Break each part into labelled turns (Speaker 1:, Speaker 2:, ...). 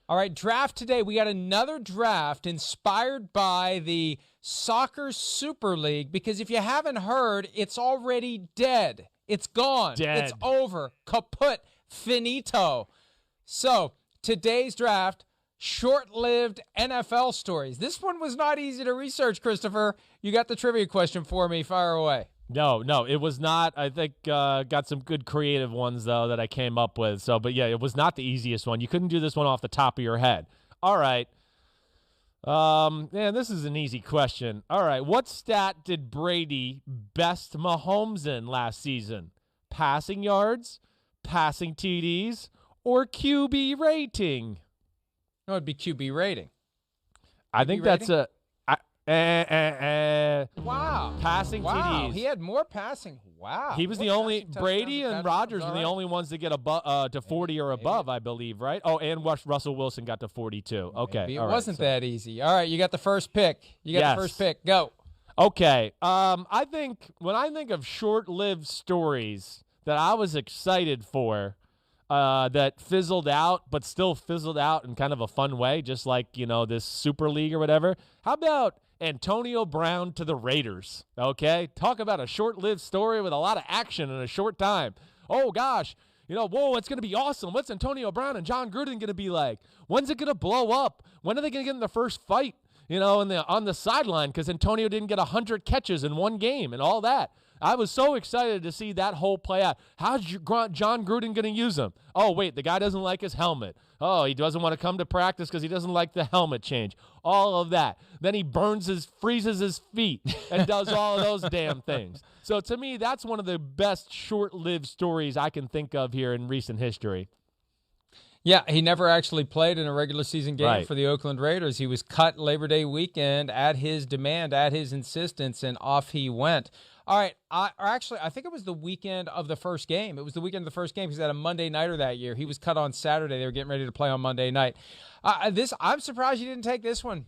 Speaker 1: All right, draft today. We got another draft inspired by the Soccer Super League because if you haven't heard, it's already dead. It's gone.
Speaker 2: Dead.
Speaker 1: It's over. Kaput. Finito. So today's draft, short-lived NFL stories. This one was not easy to research, Christopher. You got the trivia question for me. Fire away.
Speaker 2: No, it was not. I think got some good creative ones, though, that I came up with. So, but, yeah, it was not the easiest one. You couldn't do this one off the top of your head. All right. Man, this is an easy question. All right. What stat did Brady best Mahomes in last season? Passing yards, passing TDs, or QB rating?
Speaker 1: No, it'd be QB rating.
Speaker 2: I think
Speaker 1: rating?
Speaker 2: that's
Speaker 1: Wow.
Speaker 2: Passing
Speaker 1: wow.
Speaker 2: TDs.
Speaker 1: He had more passing. Wow.
Speaker 2: He was the only, Brady and Rodgers were the only ones to get to 40 or above, I believe, right? Oh, and Russell Wilson got to 42. Okay.
Speaker 1: Maybe it wasn't that easy. All right, you got the first pick. The first pick. Go.
Speaker 2: Okay. I think when I think of short-lived stories that I was excited for, that fizzled out, but still fizzled out in kind of a fun way, just like, this Super League or whatever. How about Antonio Brown to the Raiders? Okay? Talk about a short-lived story with a lot of action in a short time. Oh, gosh. Whoa, it's going to be awesome. What's Antonio Brown and John Gruden going to be like? When's it going to blow up? When are they going to get in the first fight, on the sideline because Antonio didn't get 100 catches in one game and all that? I was so excited to see that whole play out. How's John Gruden going to use him? Oh, wait, the guy doesn't like his helmet. Oh, he doesn't want to come to practice because he doesn't like the helmet change. All of that. Then he freezes his feet and does all of those damn things. So to me, that's one of the best short-lived stories I can think of here in recent history.
Speaker 1: Yeah, he never actually played in a regular season game for the Oakland Raiders. He was cut Labor Day weekend at his demand, at his insistence, and off he went. All right, I think it was the weekend of the first game. It was the weekend of the first game because he had a Monday nighter that year. He was cut on Saturday. They were getting ready to play on Monday night. I'm surprised you didn't take this one.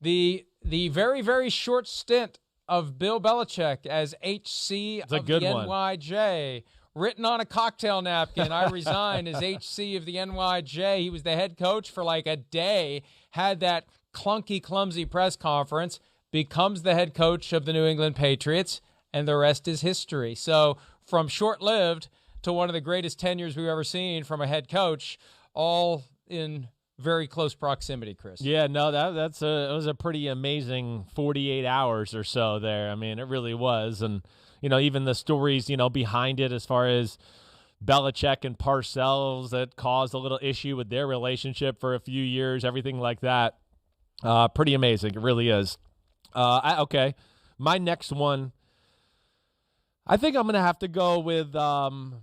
Speaker 1: The very, very short stint of Bill Belichick as HC of the NYJ. Written on a cocktail napkin, I resign as HC of the NYJ. He was the head coach for like a day, had that clunky, clumsy press conference, becomes the head coach of the New England Patriots, and the rest is history. So from short-lived to one of the greatest tenures we've ever seen from a head coach, all in very close proximity, Chris.
Speaker 2: Yeah, no, it was a pretty amazing 48 hours or so there. I mean, it really was. And, even the stories, behind it as far as Belichick and Parcells that caused a little issue with their relationship for a few years, everything like that. Pretty amazing. It really is. Okay, my next one, I think I'm going to have to go with Elway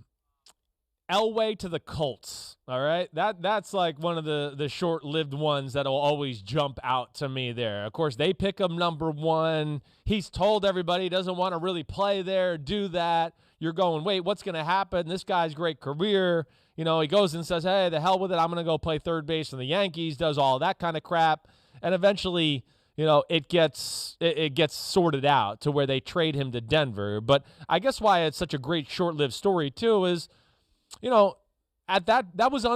Speaker 2: to the Colts, all right? That's like one of the short-lived ones that will always jump out to me there. Of course, they pick him number one. He's told everybody he doesn't want to really play there, do that. You're going, wait, what's going to happen? This guy's great career. He goes and says, hey, the hell with it. I'm going to go play third base for the Yankees, does all that kind of crap, and eventually – it gets sorted out to where they trade him to Denver. But I guess why it's such a great short-lived story too is, at that was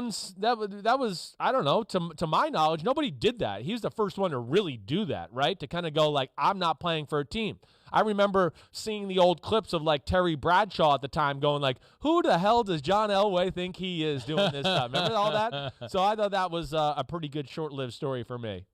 Speaker 2: I don't know, to my knowledge, nobody did that. He was the first one to really do that, right? To kind of go like, I'm not playing for a team. I remember seeing the old clips of like Terry Bradshaw at the time going like, who the hell does John Elway think he is doing this stuff? Remember all that? So I thought that was a pretty good short-lived story for me.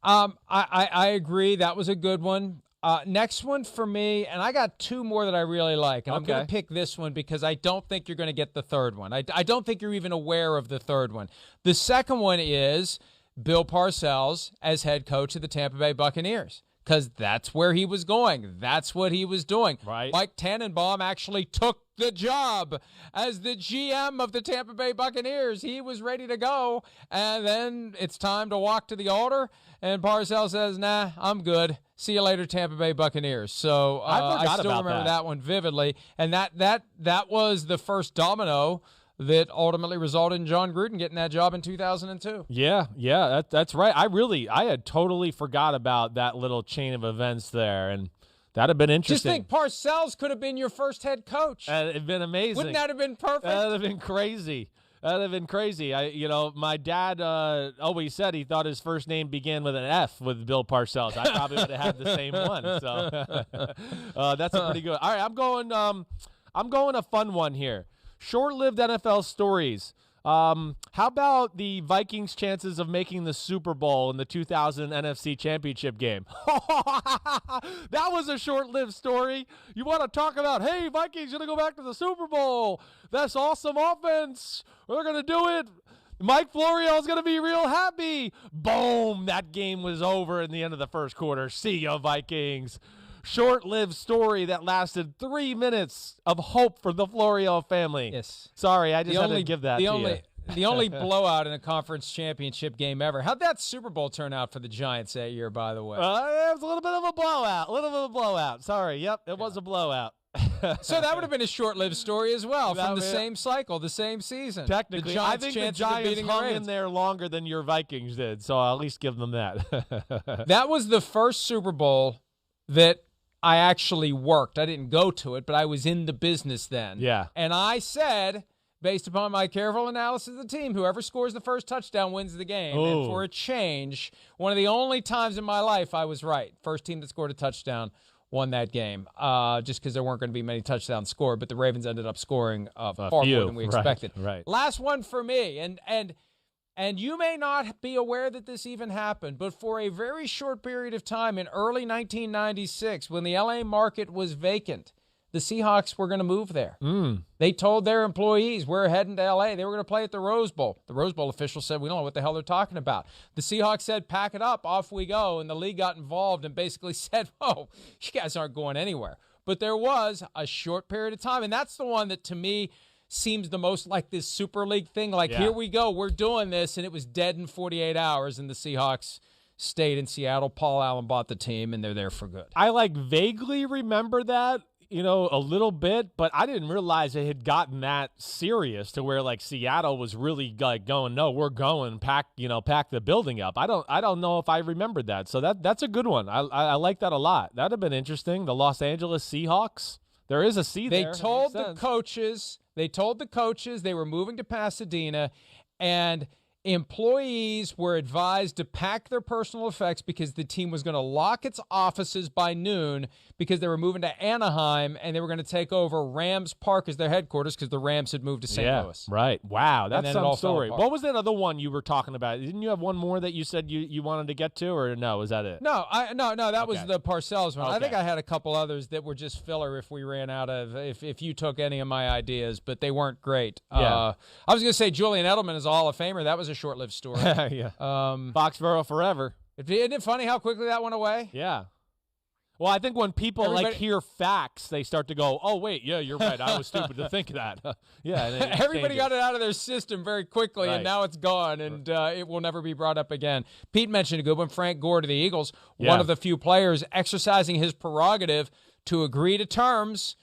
Speaker 1: I agree. That was a good one. Next one for me, and I got two more that I really like, and I'm going to pick this one because I don't think you're going to get the third one. I don't think you're even aware of the third one. The second one is Bill Parcells as head coach of the Tampa Bay Buccaneers because that's where he was going. That's what he was doing.
Speaker 2: Right.
Speaker 1: Mike Tannenbaum actually took the job as the GM of the Tampa Bay Buccaneers. He was ready to go, and then it's time to walk to the altar, and Parcells says, nah, I'm good. See you later, Tampa Bay Buccaneers. So I still remember that one vividly, and that was the first domino that ultimately resulted in John Gruden getting that job in 2002.
Speaker 2: Yeah, that's right. I had totally forgot about that little chain of events there, and that'd have been interesting.
Speaker 1: Just think, Parcells could have been your first head coach.
Speaker 2: It'd been amazing.
Speaker 1: Wouldn't that have been perfect?
Speaker 2: That would have been crazy. That'd have been crazy. My dad always said he thought his first name began with an F with Bill Parcells. I probably would have had the same one. So that's a pretty good. All right, I'm going a fun one here. Short-lived NFL stories. How about the Vikings' chances of making the Super Bowl in the 2000 NFC Championship game? That was a short-lived story. You want to talk about, hey, Vikings going to go back to the Super Bowl. That's awesome offense. We're going to do it. Mike Florio is going to be real happy. Boom, that game was over in the end of the first quarter. See ya, Vikings. Short-lived story that lasted 3 minutes of hope for the Florio family.
Speaker 1: Yes.
Speaker 2: Sorry, I just had to give that to you.
Speaker 1: The only blowout in a conference championship game ever. How'd that Super Bowl turn out for the Giants that year, by the way?
Speaker 2: It was a little bit of a blowout. Sorry. Yep, it was a blowout.
Speaker 1: So that would have been a short-lived story as well from the same cycle, the same season.
Speaker 2: Technically, I think the Giants hung in there longer than your Vikings did, so I'll at least give them that.
Speaker 1: That was the first Super Bowl that I actually worked. I didn't go to it, but I was in the business then.
Speaker 2: Yeah.
Speaker 1: And I said, based upon my careful analysis of the team, whoever scores the first touchdown wins the game.
Speaker 2: Ooh.
Speaker 1: And for a change, one of the only times in my life I was right. First team that scored a touchdown won that game, just because there weren't going to be many touchdowns scored, but the Ravens ended up scoring far more than we expected.
Speaker 2: Right.
Speaker 1: Last one for me, and you may not be aware that this even happened, but for a very short period of time in early 1996, when the L.A. market was vacant, the Seahawks were going to move there. They told their employees, we're heading to L.A. They were going to play at the Rose Bowl. The Rose Bowl officials said, we don't know what the hell they're talking about. The Seahawks said, pack it up, off we go, and the league got involved and basically said, oh, you guys aren't going anywhere. But there was a short period of time, and that's the one that, to me, seems the most like this Super League thing. Here we go, we're doing this, and it was dead in 48 hours, and the Seahawks stayed in Seattle. Paul Allen bought the team, and they're there for good.
Speaker 2: I vaguely remember that, a little bit, but I didn't realize it had gotten that serious to where Seattle was really going, no, we're going, pack the building up. I don't know if I remembered that. So that's a good one. I like that a lot. That'd have been interesting. The Los Angeles Seahawks. There is a C there.
Speaker 1: They told the coaches they were moving to Pasadena, and employees were advised to pack their personal effects because the team was going to lock its offices by noon because they were moving to Anaheim and they were going to take over Rams Park as their headquarters because the Rams had moved to St. Louis.
Speaker 2: Right. Wow, that's some story.
Speaker 1: What
Speaker 2: was that other one you were talking about? Didn't you have one more that you said you wanted to get to, or no? Was that it?
Speaker 1: No, that was the Parcells one.
Speaker 2: Okay.
Speaker 1: I think I had a couple others that were just filler if we ran out of if you took any of my ideas, but they weren't great.
Speaker 2: Yeah.
Speaker 1: I was going to say Julian Edelman is a Hall of Famer. That was a short-lived story.
Speaker 2: Yeah. Foxborough forever.
Speaker 1: Isn't it funny how quickly that went away?
Speaker 2: Yeah. Well, I think when people hear facts, they start to go, "Oh wait, yeah, you're right. I was stupid to think of that." Yeah,
Speaker 1: everybody got it out of their system very quickly, and now it's gone, and it will never be brought up again. Pete mentioned a good one. Frank Gore to the Eagles, one of the few players exercising his prerogative to agree to terms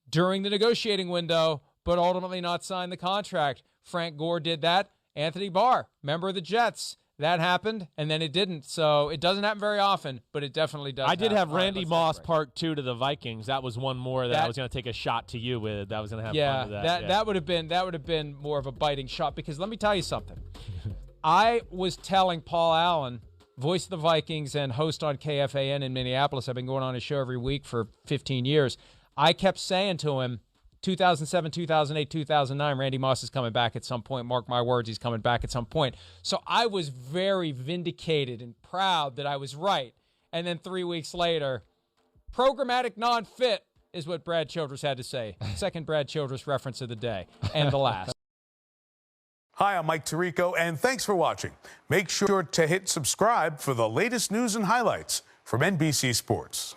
Speaker 1: during the negotiating window, but ultimately not sign the contract. Frank Gore did that. Anthony Barr, member of the Jets. That happened, and then it didn't. So it doesn't happen very often, but it definitely does.
Speaker 2: I did have Randy Moss Part 2 to the Vikings. That was one more that I was going to take a shot to you with. That was going to have fun with that.
Speaker 1: That would have been more of a biting shot, because let me tell you something. I was telling Paul Allen, voice of the Vikings and host on KFAN in Minneapolis. I've been going on his show every week for 15 years. I kept saying to him, 2007, 2008, 2009, Randy Moss is coming back at some point. Mark my words, he's coming back at some point. So I was very vindicated and proud that I was right. And then 3 weeks later, programmatic non-fit is what Brad Childress had to say. Second Brad Childress reference of the day, and the last.
Speaker 3: Hi, I'm Mike Tirico, and thanks for watching. Make sure to hit subscribe for the latest news and highlights from NBC Sports.